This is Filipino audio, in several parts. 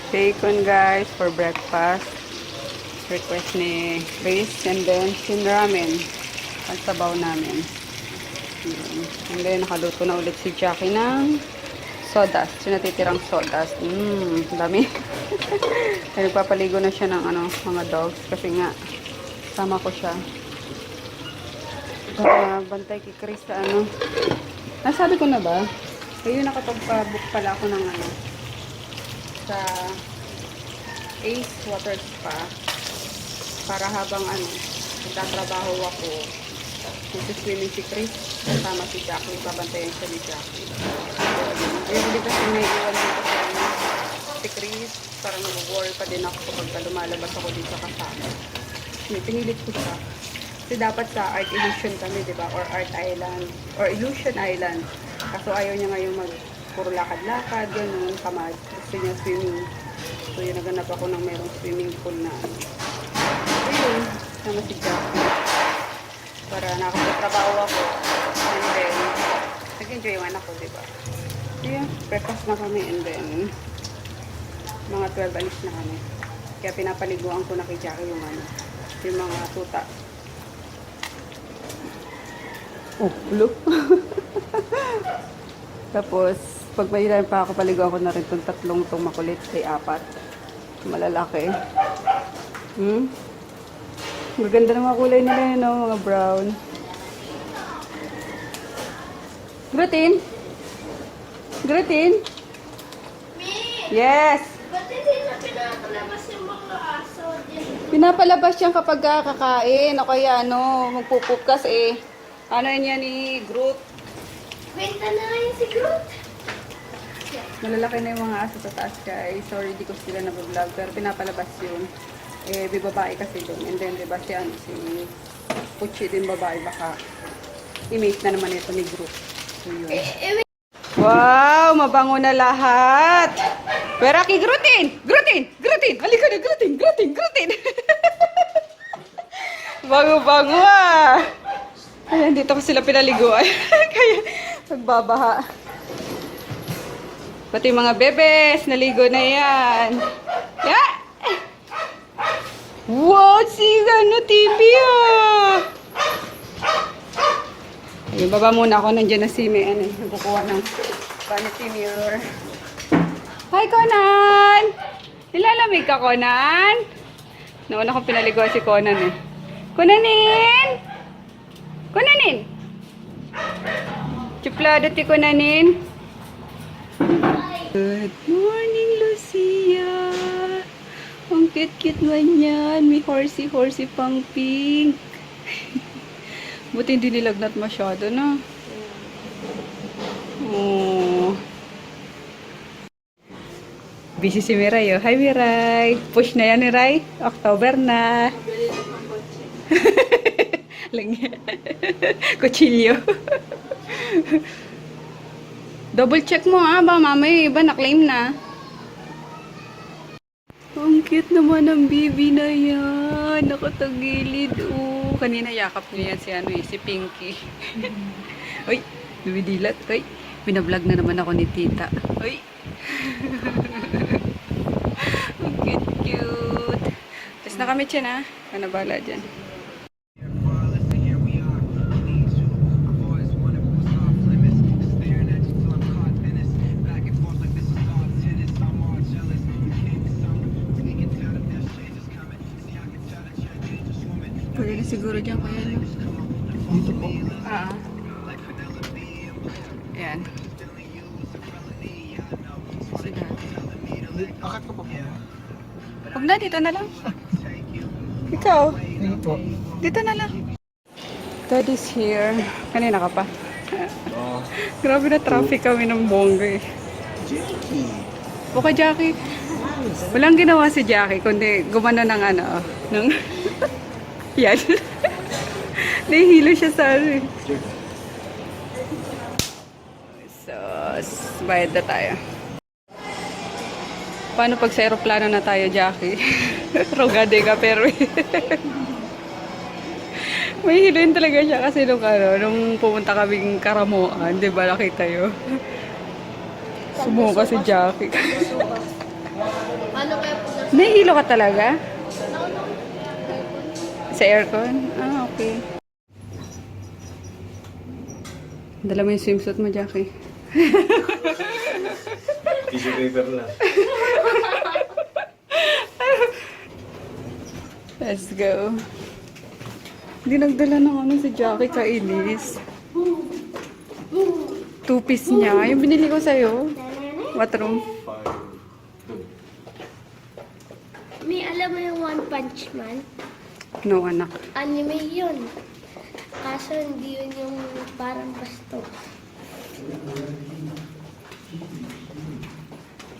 Bacon guys for breakfast. Request ni Chris. And then yung ramen. Pagsabaw namin. Yun. And then nakaluto na ulit si Jackie ng sodas. Yung natitirang sodas. Dami. Nagpapaligo na siya ng mga dogs. Kasi nga, sama ko siya. Para bantay kay Chris sa Nasabi ko na ba? Ayun, nakapagpa-book pala ako ng sa Ace Water Spa. Para habang nagtatrabaho ako, nagsuswimming si Chris, kasama si Jackie, pabantayan siya ni Jackie. Ayun, hindi kasi may iwan dito si Chris, parang nag-worry pa din ako kapag lumalabas ako dito kasama. Pinilit ko siya. Kasi dapat sa Art Illusion kami, diba? Or Art Island, or Illusion Island. Kaso ayaw niya ngayon puro lakad-lakad, ganun, kamad. Gusto niya swimming. So yun, naganap ako ng mayroong swimming pool na So yun, sama si Jackie. Para nakapagtrabaho ako. And then, nag-enjoy yung anak ko, diba? So yun, breakfast na kami and then, mga 12 alis na kami. Kaya pinapaliguan ko na kay Jackie yung mga tuta. Oh, look. Tapos, pag may ilan pa ako, paliguan ko na rin itong tatlong itong makulit. Ay, 4. Malalaki. Maganda na mga kulay nila yun, no? Mga brown. Gratin? Gratin? Yes! Ba't hindi na pinapalabas yung mga aso? Pinapalabas yan kapag kakain. O kaya, magpupup kasi. Ano yan ni Groot? Kwenta na nga yun si Groot. Malalaki na yung mga aso sa taas guys. Sorry, di ko sila nag-vlog. Pero pinapalabas yun. May babae kasi doon. And then, diba si Puchi din babae. Baka image na naman ito ni Groot. So, yun. Wow! Mabango na lahat! Pero kay Grootin! Grootin! Grootin! Halika na! Grootin! Grootin! Grootin! Bango-bango ah! Ayan, dito ko sila pinaliguan. Kaya, magbabaha. Pati mga bebes, naligo na yan. Yeah! Wow! Si TV ah! Ayun, baba muna ako. Nandiyan na si May, nagkukuha ng vanity mirror. Hi, Conan! Nilalamig ka, Conan? Nauna kong pinaliguan si Conan eh. Conanin! Conanin! Chuplado ti Conanin. Good morning, Lucia! Ang cute-cute man yan. May horsey-horsey pang pink. Buti hindi nilagnat masyado, no? Oh. Busy si Miray, oh. Hi, Miray! Push na yan, Miray. October na. Kutsilyo. Double check mo ba mamay iba na claim na. Ang cute naman ng baby na yan. Nakatagilid. Oh, kanina yakap niya yan si Pinky. Uy, dumidilat. Uy, binablog na naman ako ni Tita. Uy. Ang cute. Tapos na kami dyan ha. Ano bala dyan. Pwede na siguro dyan kaya no? Dito po. Ayan. Sige. Akat ko po. Huwag na, dito na lang. Ikaw? Dito. Dito na lang. Dad is here. Kanina ka pa. Oh. Grabe na traffic kami ng bongga eh. Jackie. Okay, Jackie. Walang ginawa si Jackie, kundi gumano ng ng... Yan. Nahihilo siya sa So, bayad na tayo. Paano pag sa aeroplano na tayo, Jackie? Rogade ka pero may hiluin talaga siya kasi nung pumunta kaming Karamoan, di ba nakita yun? Sumuka si Jackie. Paano kaya po nasa... Nahihilo ka talaga? Sa aircon? Ah, okay. Dala mo yung swimsuit mo, Jackie. Tissue paper lang. Let's go. Hindi nagdala ng ano si Jackie, kainis. Two-piece niya. Yung binili ko sa'yo. What room? May alam mo yung One Punch Man? No, anak. Anime yun. Kaso hindi yun yung parang basto.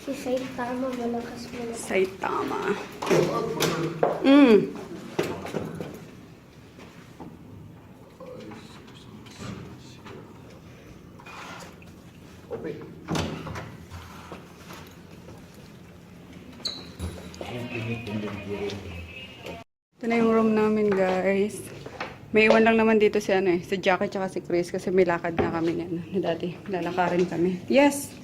Si Saitama malakas mo. Saitama. Mm. Open. Ito na yung room namin, guys. May iwan lang naman dito si ano eh, si Jackie tsaka si Chris kasi may lakad na kami na dati. Lalakarin kami. Yes!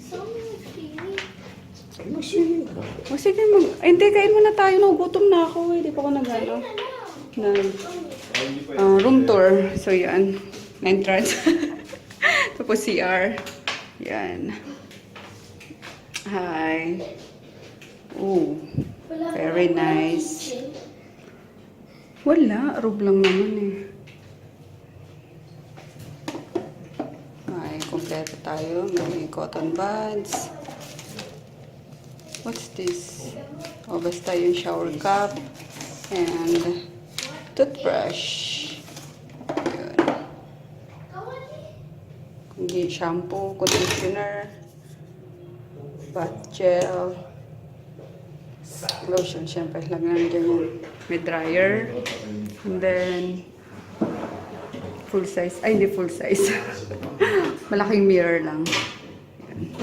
O sige, ay, hindi, kain muna tayo. Nagugutom na ako eh. Di pa ako nag-ano. Room tour. So, yan. Entrance. Tapos CR. Yan. Hi. Ooh. Very nice. Wala. Robe lang naman eh. Ay, kompleto tayo. May cotton buds. What's this? O, basta yung shower cup and toothbrush. Yun. Hindi shampoo, conditioner, bath gel, lotion, syempre. Lagyan dyan yun. May dryer. And then, full size. Ay, hindi full size. Malaking mirror lang. Yan.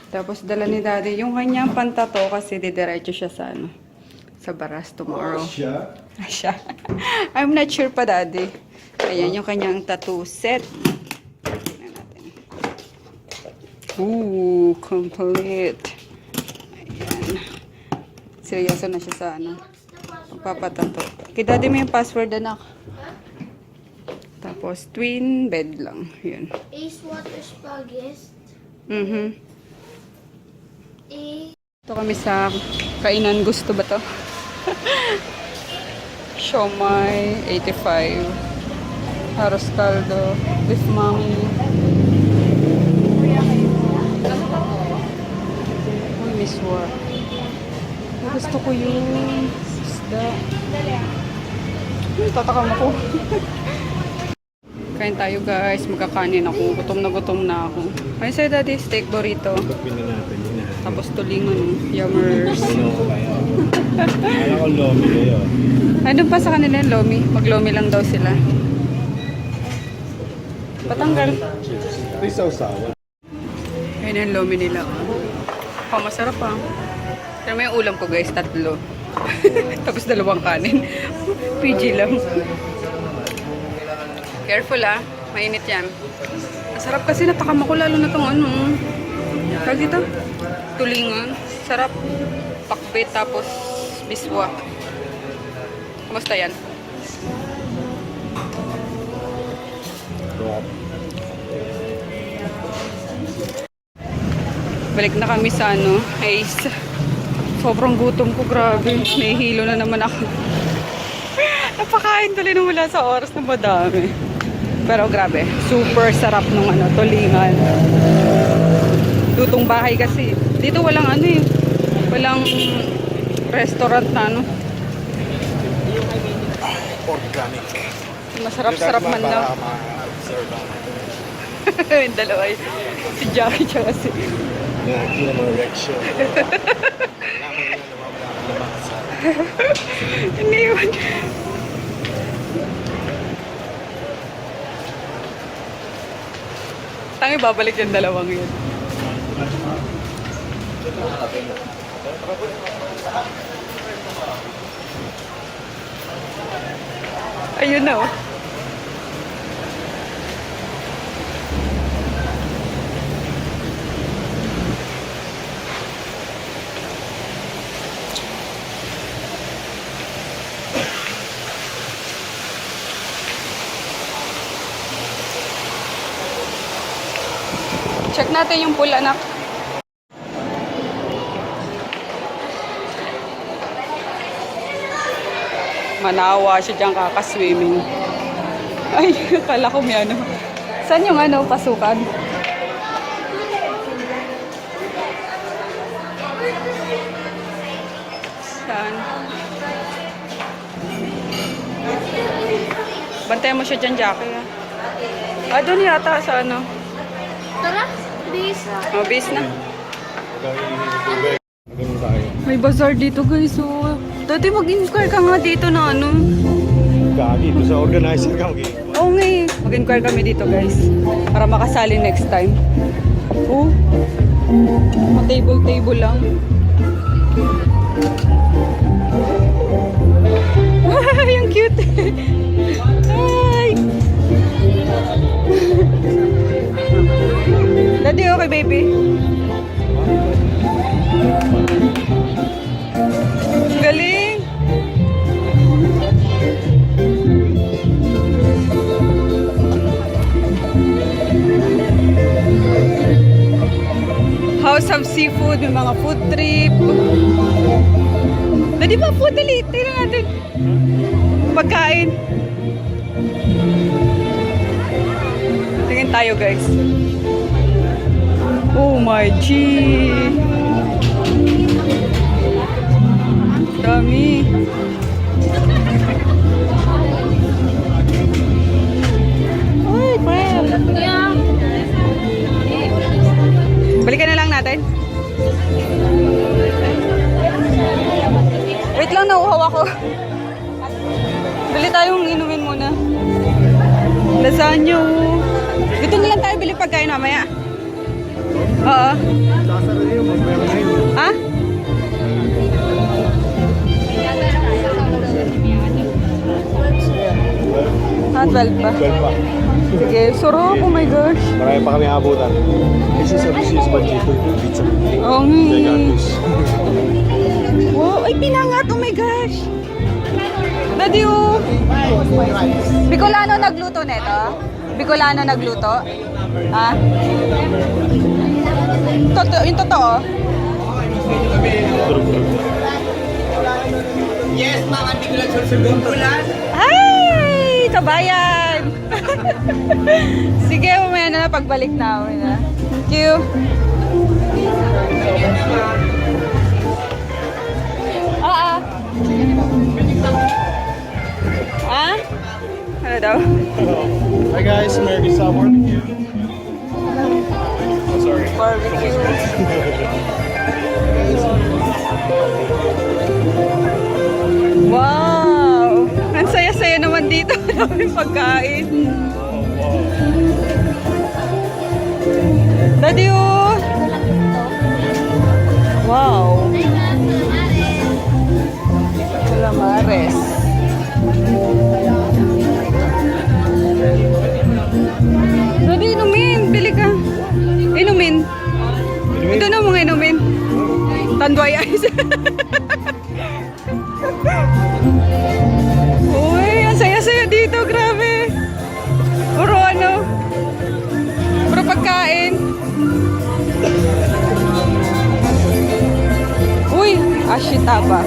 Tapos dala ni Daddy yung kanyang pantato kasi didiretso siya sa ano, sa Baras tomorrow. Siya? Siya. I'm not sure pa, Daddy. Ayan yung kanyang tattoo set. Tingnan natin. Ooh, complete. Ayan. Seryoso na siya sa ano, magpapatato. Kay Daddy may yung password, anak. Tapos twin bed lang. Yun. Ace Water Spaghetti. Ito kami sa kainan. Gusto ba to? Siomai, 85. Arroz caldo, beef mami. Uy, miswa. Gusto ko yung isda. Tatakam ako. Kain tayo, guys. Magkakanin ako. Gutom na ako. Ayun sa'yo, Daddy. Steak burrito. Tapin na natin yun. Tapos tulingan. Yummers. Kala ko lomi kayo. Ano pa sa kanila yung lomi? Maglomi lang daw sila. Patanggal. Ito yung sausawan. Ayun yung lomi nila. Masarap pa. Pero may ulam ko, guys. 3. Tapos 2 kanin. PG lang. Careful ah. Mainit yan. Masarap kasi natakam ako lalo na itong ano. Tawag dito? Tulingan. Sarap. Pakbet tapos biswa. Kamusta yan? Balik na kami sa ano, Ace. Sobrang gutom ko, grabe. Nahihilo na naman ako. Napakain tuloy nung wala sa oras na madami. Pero grabe, super sarap nung ano, tulingan. Lutong bahay kasi. Dito walang ano eh. Walang restaurant na ano. Organic. Masarap-sarap man lang. Yung dalawa eh. Si Jackie tsaka si... Nakakita mga reaction. Hindi yun. Tangi babalik yung dalawang yun. Ayun na oh. Check natin yung pool, anak. Manawa siya dyan kakaswimming. Ay, akala ko may ano. Saan yung ano, pasukan? Saan? Bantayan mo siya dyan, Jackie. Ah, doon yata sa ano. Tara, bis. Oh, base na. Ganun tayo. May bazaar dito, guys. Oh. Dati mag-inquire ka nga dito na ano. Gagi, ito sa organizer ka. Okay. Oo nga eh. Mag-inquire kami dito, guys. Para makasali next time. Oh. Table lang. Ay, ang cute. Ay. Daddy, okay, baby? Galing. House of Seafood, may mga food trip. Daddy ba food? Dali, tingnan natin. Pagkain. Tingin tayo, guys. Oh my G. Dami. Ay, crap. Yeah. Balikan na lang natin. Wait lang, nauuhaw ako. Bili tayong inumin muna. Lasagna. Dito na lang tayo bili pagkain mamaya. Oo. Ha? Ah, 12 pa. 12 pa. Sige, sarap. Oh my gosh. Marami pa kami abutan. This is a business budget. Pizza. Oo nga. Gigantus. Wow, ay pinangat. Oh my gosh. Daddy, oh. Bicolano nagluto neto? Bicolano nagluto? Ha? Yung totoo? Yes, mga Bicolano susugon ulan. Ay! Kabayan! Sige, umaya na pagbalik namin. Ha? Thank you. Ah. Ah? Ano daw? Hi guys, Merry Summer. Oh, sorry. Barbecue. Wow! Ang saya-saya naman dito. Daming pagkain. Daddy, oh! Wow! Calamares. Daddy, inumin. Bili ka. Inumin. Ito na mga inumin. Tanduay ice. Uy, ang saya-saya dito. Grabe. Puro ano. Puro pagkain. Uy, ashita ba?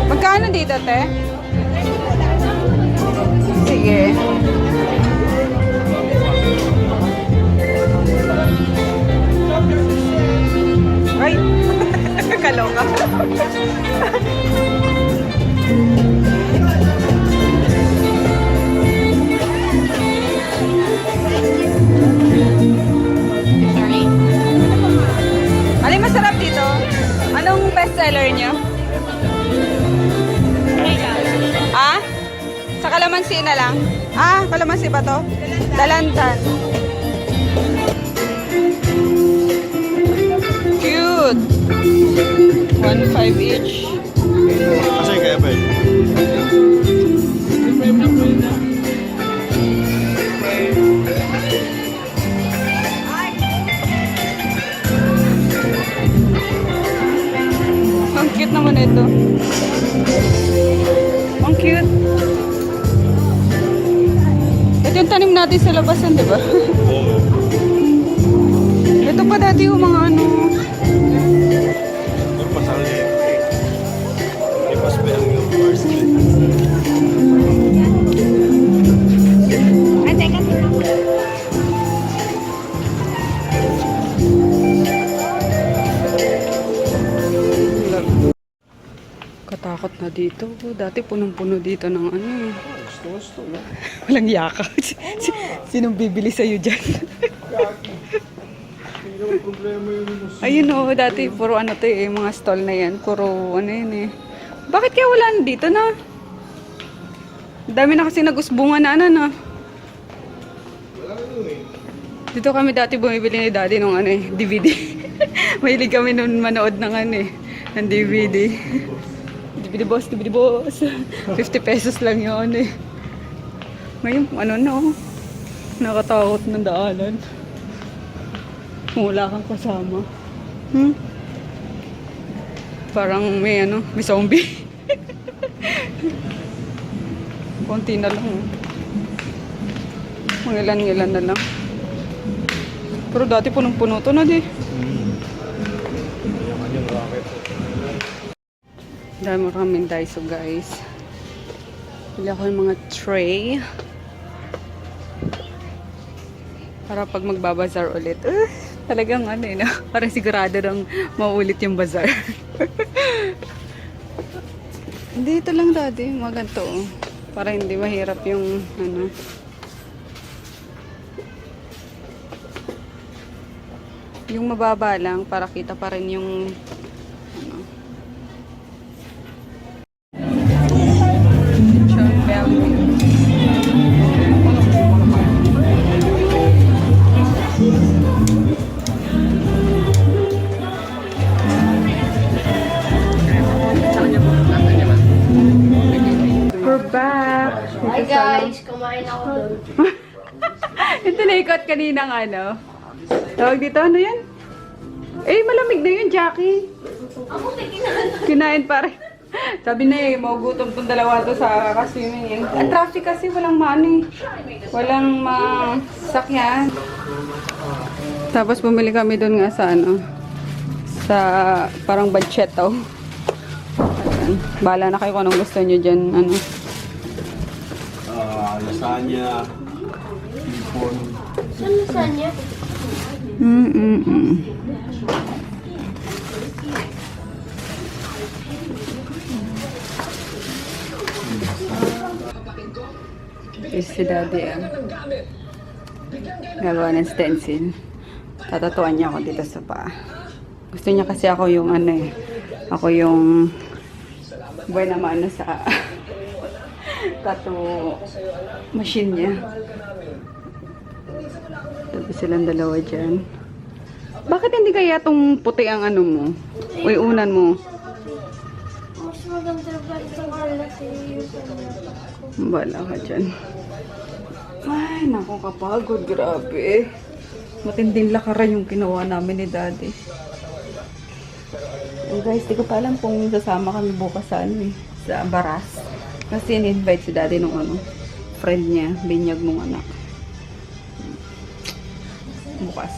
Magkano dito, te? Sige. Ay! Kaloka. Alin masarap dito? Anong best seller niyo? Ah? Sa kalamansi na lang? Ah, kalamansi ba to? Dalantan. Cute. 1.5 each. Kasi kaya ba eh? naman ito. Ang cute. Ito yung tanim natin sa labasan, di ba? Oo. Ito pa dati yung mga ano. Yung pasali. Ipas ba yung first split? Ay, teka, tingnan ko. Katakot na dito. Dati punong-puno dito ng ano. Gusto, no? Walang yaka. Sinong bibili sa'yo dyan? Hindi naman problema yun. Ayun o, dati puro ano to eh, mga stall na yan. Puro ano yun eh. Bakit kaya wala na dito na? Dami na kasi nag-usbungan na ano na. Wala yun eh. Dito kami dati bumibili ni daddy ng ano eh, DVD. Mahilig kami nun manood ng ano eh, ng DVD. DVD boss, DVD boss. 50 pesos lang yun eh. Ngayon, ano na oh. Nakatakot ng daanan. Kung wala kang kasama. Parang may ano, may zombie. Konti na lang oh. Mga ilan na lang. Pero dati punong-puno to na di. Yung kanyang rocket. Dahil maraming Daiso guys. Pili ako yung mga tray. Para pag magbabazar ulit. Talagang ano eh, no? Parang sigurado nang maulit yung bazar. Dito lang dati, mga ganito oh. Para hindi mahirap yung ano. Yung mababa lang para kita pa rin yung ano. Sean Bell. We're back. Hi guys, kumain ako doon. Ito naikot kaninang ano. Tawag dito, ano yan? Eh, malamig na yun, Jackie. Ako may kinain. Kinain pa rin. Sabi na eh, maugutom tong dalawa to sa ka-swimming. Ang traffic kasi walang money. Walang masakyan. Tapos bumili kami doon nga sa ano, sa parang bancheto. Ayan. Bahala na kayo kung anong gusto nyo dyan. Ano. Lasagna, hipon. Saan lasagna? Si daddy gagawa ng stencil. Tatatuan niya ako dito sa paa. Gusto niya kasi ako yung ano eh. Ako yung boy naman ano sa tattoo machine niya. Tapos silang dalawa dyan. Bakit hindi kaya tong puti ang ano mo? Uy, unan mo. Mas maganda ba itong relaxation? Bala ka dyan. Ay, naku kapagod. Grabe. Matinding lakaran yung ginawa namin ni daddy. Oh guys, di ko pa alam kung sasama kami bukas sa ano eh. Sa Baras. Kasi in-invite si daddy nung ano, friend niya, binyag mong anak. Bukas.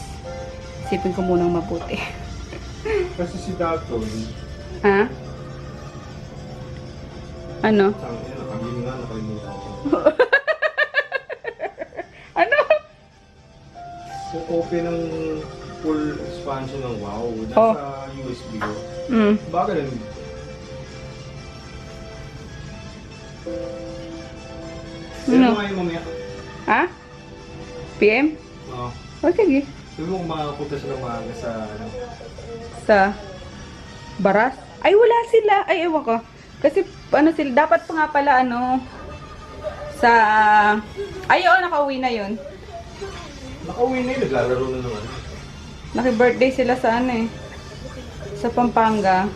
Isipin ko munang mabuti. Kasi si Dato, Ha? Ano? nakagin nga, nakalimutan ko. Ano? So, open ng full expansion ng WoW. Dahil Oh. sa USB ko. Mm. Bakit rin? Ano? Ano nga yung mamaya? Ha? PM? Oo. O, sige. Sabi mo kung makapunta sila maaga sa ano. Sa Baras? Ay, wala sila. Ay, ewan ko. Kasi, ano sila, dapat pa nga pala, ano, sa, ay, oo, nakauwi na yun. Nakauwi na yun, naglalaro na naman. Naki-birthday sila sa, ano eh, sa Pampanga.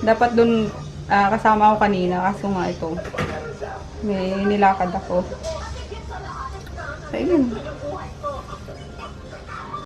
Dapat dun, kasama ako kanina, kaso nga ito, may nilakad ako. So, ayun.